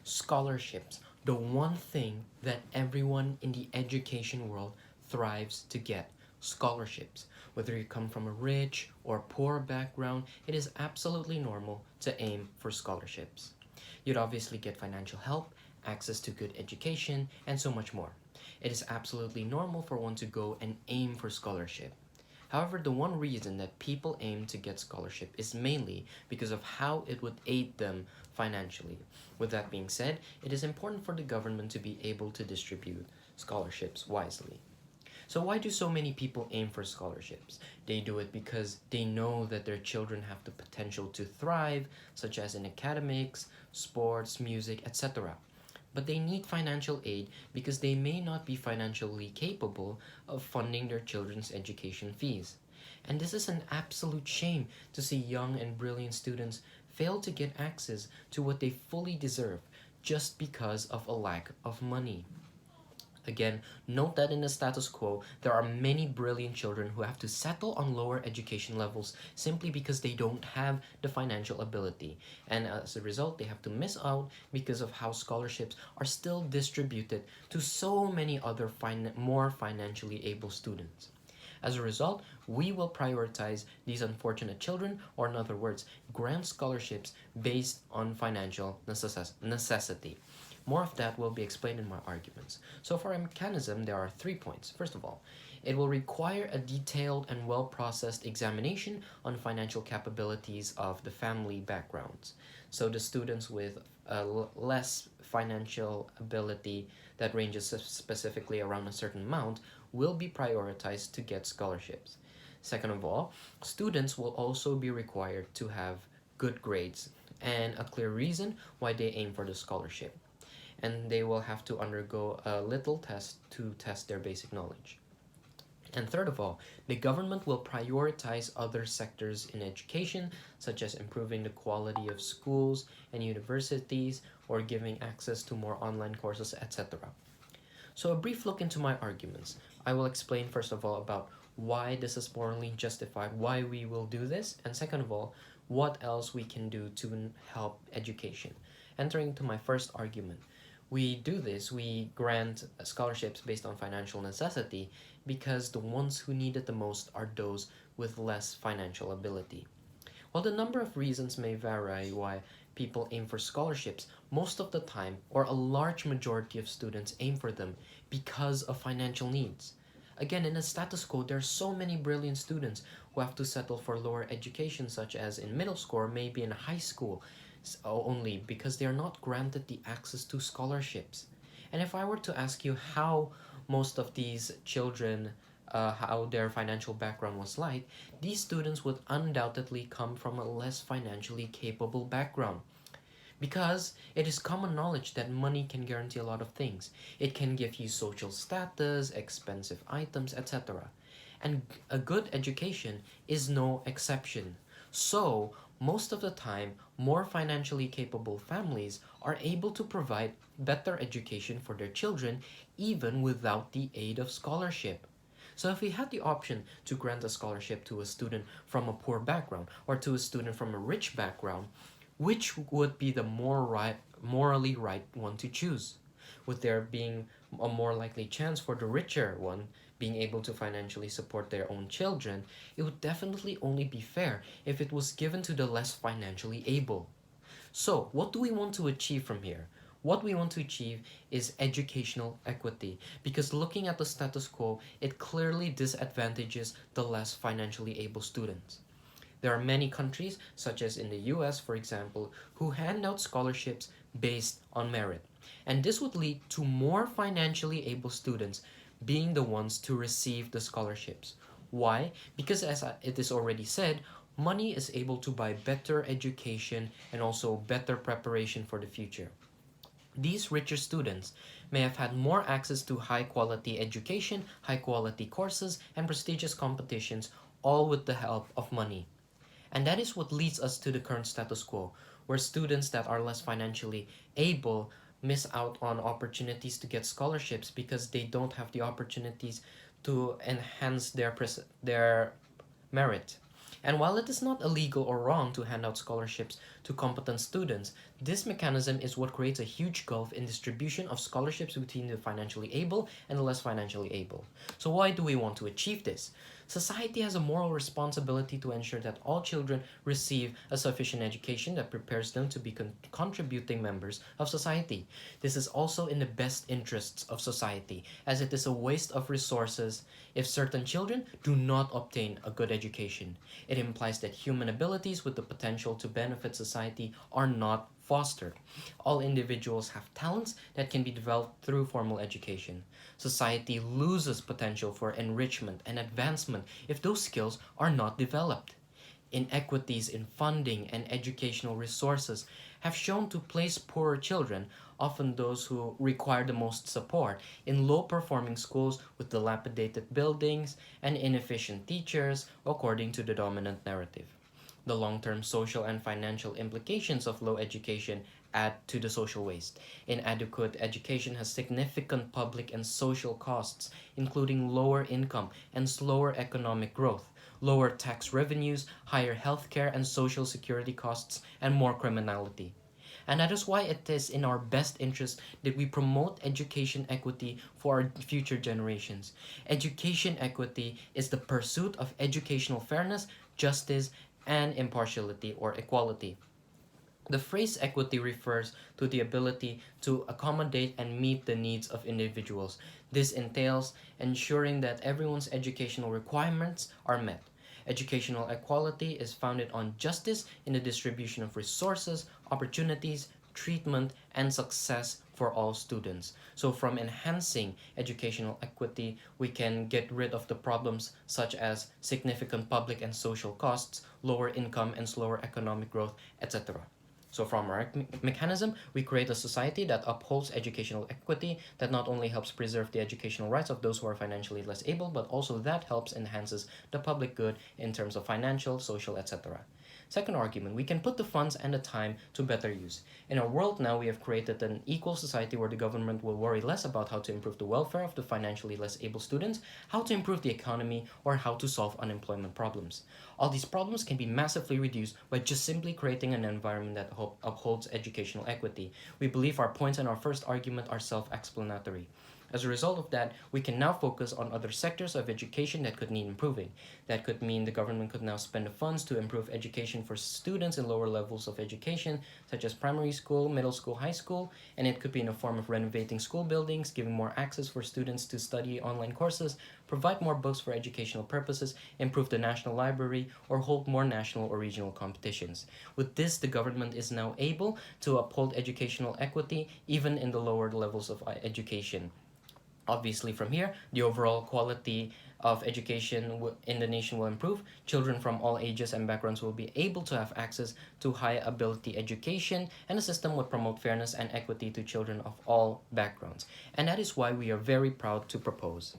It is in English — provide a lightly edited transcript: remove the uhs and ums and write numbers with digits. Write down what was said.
Scholarships, the one thing that everyone in the education world thrives to get. Scholarships. Whether you come from a rich or poor background, it is absolutely normal to aim for scholarships. You'd obviously get financial help, access to good education, and so much more. It is absolutely normal for one to go and aim for scholarship. However, the one reason that people aim to get scholarship is mainly because of how it would aid them financially. With that being said, it is important for the government to be able to distribute scholarships wisely. So why do so many people aim for scholarships? They do it because they know that their children have the potential to thrive, such as in academics, sports, music, etc. But they need financial aid because they may not be financially capable of funding their children's education fees. And this is an absolute shame to see young and brilliant students fail to get access to what they fully deserve just because of a lack of money. Again, note that in the status quo, there are many brilliant children who have to settle on lower education levels simply because they don't have the financial ability. And as a result, they have to miss out because of how scholarships are still distributed to so many other more financially able students. As a result, we will prioritize these unfortunate children, or in other words, grant scholarships based on financial necessity. More of that will be explained in my arguments. So for a mechanism, there are 3 points. First of all, it will require a detailed and well-processed examination on financial capabilities of the family backgrounds. So the students with less financial ability that ranges specifically around a certain amount will be prioritized to get scholarships. Second of all, students will also be required to have good grades and a clear reason why they aim for the scholarship, and they will have to undergo a little test to test their basic knowledge. And third of all, the government will prioritize other sectors in education, such as improving the quality of schools and universities or giving access to more online courses, etc. So a brief look into my arguments. I will explain first of all about why this is morally justified, why we will do this, and second of all, what else we can do to help education. Entering to my first argument, we grant scholarships based on financial necessity because the ones who need it the most are those with less financial ability. While the number of reasons may vary why people aim for scholarships, most of the time, or a large majority of students aim for them because of financial needs. Again, in the status quo, there are so many brilliant students who have to settle for lower education, such as in middle school or maybe in high school, only because they are not granted the access to scholarships. And if I were to ask you how most of these children, how their financial background was like, these students would undoubtedly come from a less financially capable background. Because it is common knowledge that money can guarantee a lot of things. It can give you social status, expensive items, etc. And a good education is no exception. So, most of the time, more financially capable families are able to provide better education for their children even without the aid of scholarship. So if we had the option to grant a scholarship to a student from a poor background or to a student from a rich background, which would be the morally right one to choose? With there being a more likely chance for the richer one being able to financially support their own children, it would definitely only be fair if it was given to the less financially able. So, what do we want to achieve from here? What we want to achieve is educational equity, because looking at the status quo, it clearly disadvantages the less financially able students. There are many countries, such as in the US, for example, who hand out scholarships based on merit. And this would lead to more financially able students being the ones to receive the scholarships. Why? Because as it is already said, money is able to buy better education and also better preparation for the future. These richer students may have had more access to high quality education, high quality courses, and prestigious competitions, all with the help of money. And that is what leads us to the current status quo, where students that are less financially able miss out on opportunities to get scholarships because they don't have the opportunities to enhance their merit. And while it is not illegal or wrong to hand out scholarships to competent students, this mechanism is what creates a huge gulf in distribution of scholarships between the financially able and the less financially able. So why do we want to achieve this? Society has a moral responsibility to ensure that all children receive a sufficient education that prepares them to be contributing members of society. This is also in the best interests of society, as it is a waste of resources if certain children do not obtain a good education. It implies that human abilities with the potential to benefit society are not fostered. All individuals have talents that can be developed through formal education. Society loses potential for enrichment and advancement if those skills are not developed. Inequities in funding and educational resources have shown to place poorer children, often those who require the most support, in low performing schools with dilapidated buildings and inefficient teachers, according to the dominant narrative. The long term social and financial implications of low education add to the social waste. Inadequate education has significant public and social costs, including lower income and slower economic growth, lower tax revenues, higher healthcare and social security costs, and more criminality. And that is why it is in our best interest that we promote education equity for our future generations. Education equity is the pursuit of educational fairness, justice, and impartiality or equality. The phrase equity refers to the ability to accommodate and meet the needs of individuals. This entails ensuring that everyone's educational requirements are met. Educational equality is founded on justice in the distribution of resources, opportunities, treatment, and success for all students. So, from enhancing educational equity, we can get rid of the problems such as significant public and social costs, lower income and slower economic growth, etc. So from our mechanism, we create a society that upholds educational equity, that not only helps preserve the educational rights of those who are financially less able, but also that helps enhances the public good in terms of financial, social, etc. Second argument, we can put the funds and the time to better use. In our world now, we have created an equal society where the government will worry less about how to improve the welfare of the financially less able students, how to improve the economy, or how to solve unemployment problems. All these problems can be massively reduced by just simply creating an environment that upholds educational equity. We believe our points in our first argument are self-explanatory. As a result of that, we can now focus on other sectors of education that could need improving. That could mean the government could now spend the funds to improve education for students in lower levels of education, such as primary school, middle school, high school, and it could be in the form of renovating school buildings, giving more access for students to study online courses, provide more books for educational purposes, improve the national library, or hold more national or regional competitions. With this, the government is now able to uphold educational equity even in the lower levels of education. Obviously, from here, the overall quality of education in the nation will improve. Children from all ages and backgrounds will be able to have access to high ability education, and the system would promote fairness and equity to children of all backgrounds. And that is why we are very proud to propose